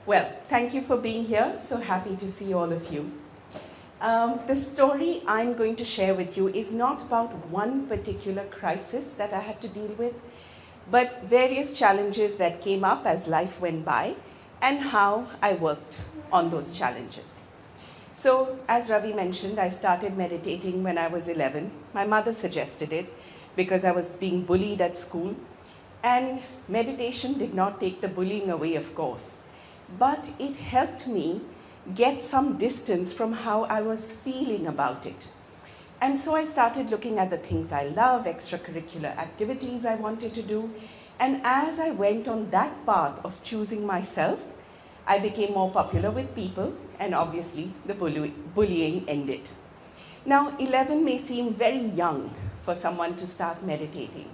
Well, thank you for being here. So happy to see all of you. The story I'm going to share with you is not about one particular crisis that I had to deal with, but various challenges that came up as life went by and how I worked on those challenges. So, as Ravi mentioned, I started meditating when I was 11. My mother suggested it because I was being bullied at school. And meditation did not take the bullying away, of course, but it helped me get some distance from how I was feeling about it. And so I started looking at the things I love, extracurricular activities I wanted to do. And as I went on that path of choosing myself, I became more popular with people, and obviously the bullying ended. Now, 11 may seem very young for someone to start meditating.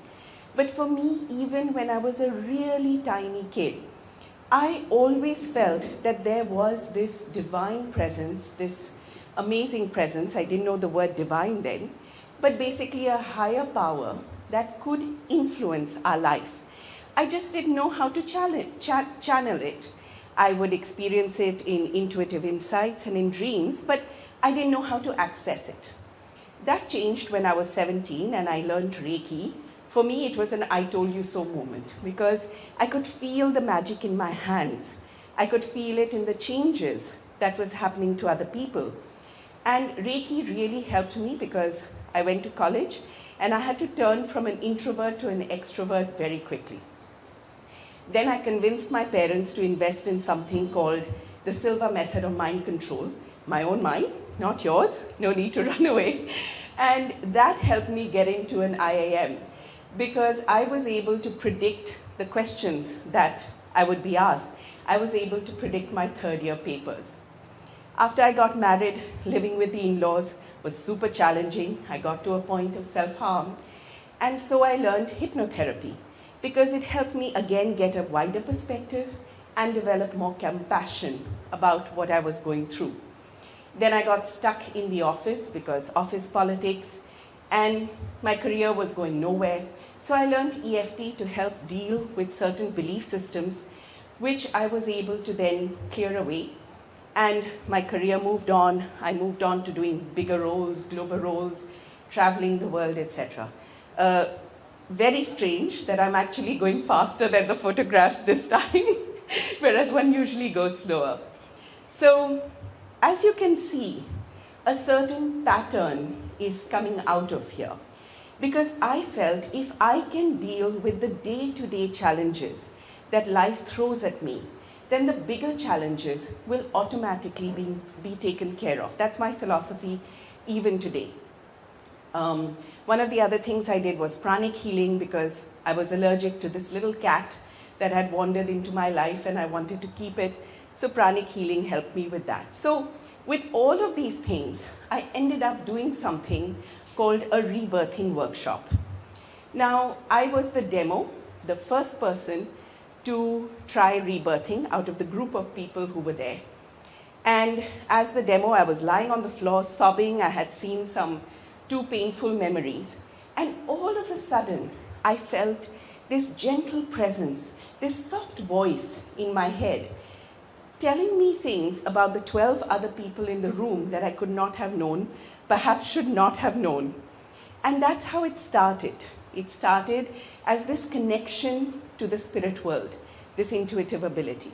But for me, even when I was a really tiny kid, I always felt that there was this divine presence, this amazing presence. I didn't know the word divine then, but basically a higher power that could influence our life. I just didn't know how to channel it. I would experience it in intuitive insights and in dreams, but I didn't know how to access it. That changed when I was 17 and I learned Reiki. For me, it was an I told you so moment because I could feel the magic in my hands. I could feel it in the changes that was happening to other people. And Reiki really helped me because I went to college and I had to turn from an introvert to an extrovert very quickly. Then I convinced my parents to invest in something called the Silva method of mind control. My own mind, not yours, no need to run away. And that helped me get into an IIM. Because I was able to predict the questions that I would be asked. I was able to predict my third-year papers. After I got married, living with the in-laws was super challenging. I got to a point of self-harm. And so I learned hypnotherapy because it helped me again get a wider perspective and develop more compassion about what I was going through. Then I got stuck in the office because office politics, and my career was going nowhere. So I learned EFT to help deal with certain belief systems, which I was able to then clear away. And my career moved on. I moved on to doing bigger roles, global roles, traveling the world, etc. Very strange that I'm actually going faster than the photographs this time, whereas one usually goes slower. So as you can see, a certain pattern is coming out of here. Because I felt if I can deal with the day-to-day challenges that life throws at me, then the bigger challenges will automatically be taken care of. That's my philosophy even today. One of the other things I did was pranic healing because I was allergic to this little cat that had wandered into my life and I wanted to keep it. So pranic healing helped me with that. So with all of these things, I ended up doing something called a rebirthing workshop. Now, I was the demo, the first person to try rebirthing out of the group of people who were there. And as the demo, I was lying on the floor sobbing. I had seen some too painful memories. And all of a sudden, I felt this gentle presence, this soft voice in my head, telling me things about the 12 other people in the room that I could not have known, perhaps should not have known. And that's how it started. It started as this connection to the spirit world, this intuitive ability.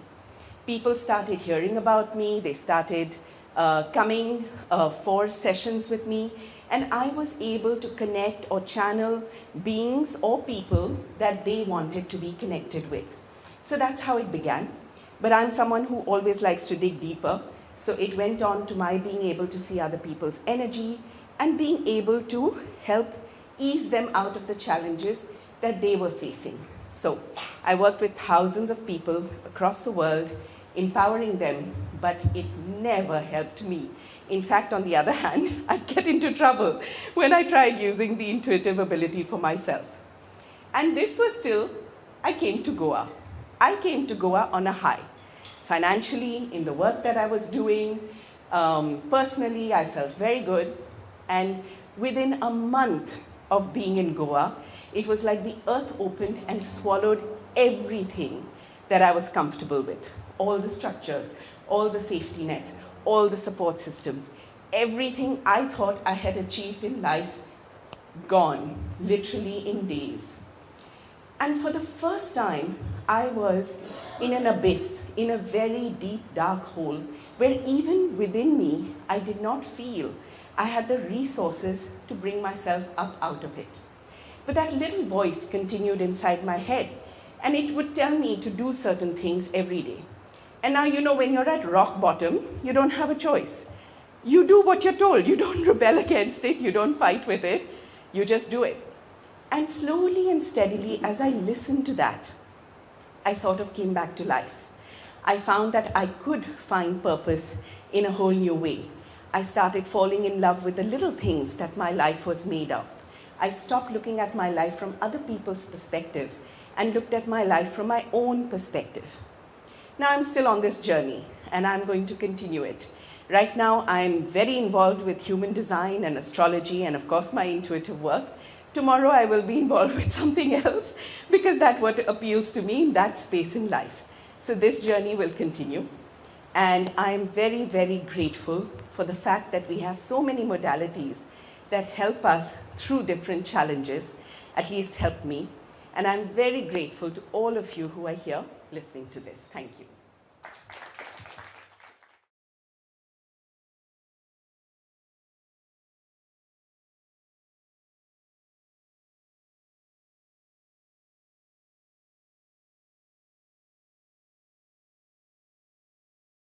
People started hearing about me. They started coming for sessions with me. And I was able to connect or channel beings or people that they wanted to be connected with. So that's how it began. But I'm someone who always likes to dig deeper. So it went on to my being able to see other people's energy and being able to help ease them out of the challenges that they were facing. So I worked with thousands of people across the world, empowering them, but it never helped me. In fact, on the other hand, I'd get into trouble when I tried using the intuitive ability for myself. And this was till I came to Goa. I came to Goa on a high. Financially, in the work that I was doing, personally, I felt very good. And within a month of being in Goa, it was like the earth opened and swallowed everything that I was comfortable with. all the structures, all the safety nets, all the support systems. Everything I thought I had achieved in life, gone, literally in days. And for the first time, I was in an abyss, in a very deep, dark hole, where even within me, I did not feel I had the resources to bring myself up out of it. But that little voice continued inside my head, and it would tell me to do certain things every day. And now, when you're at rock bottom, you don't have a choice. You do what you're told. You don't rebel against it. You don't fight with it. You just do it. And slowly and steadily, as I listened to that, I sort of came back to life. I found that I could find purpose in a whole new way. I started falling in love with the little things that my life was made of. I stopped looking at my life from other people's perspective and looked at my life from my own perspective. Now I'm still on this journey, and I'm going to continue it. Right now, I'm very involved with human design and astrology and, of course, my intuitive work. Tomorrow, I will be involved with something else because that's what appeals to me in that space in life. So this journey will continue. And I'm very, very grateful for the fact that we have so many modalities that help us through different challenges, at least help me. And I'm very grateful to all of you who are here listening to this. Thank you.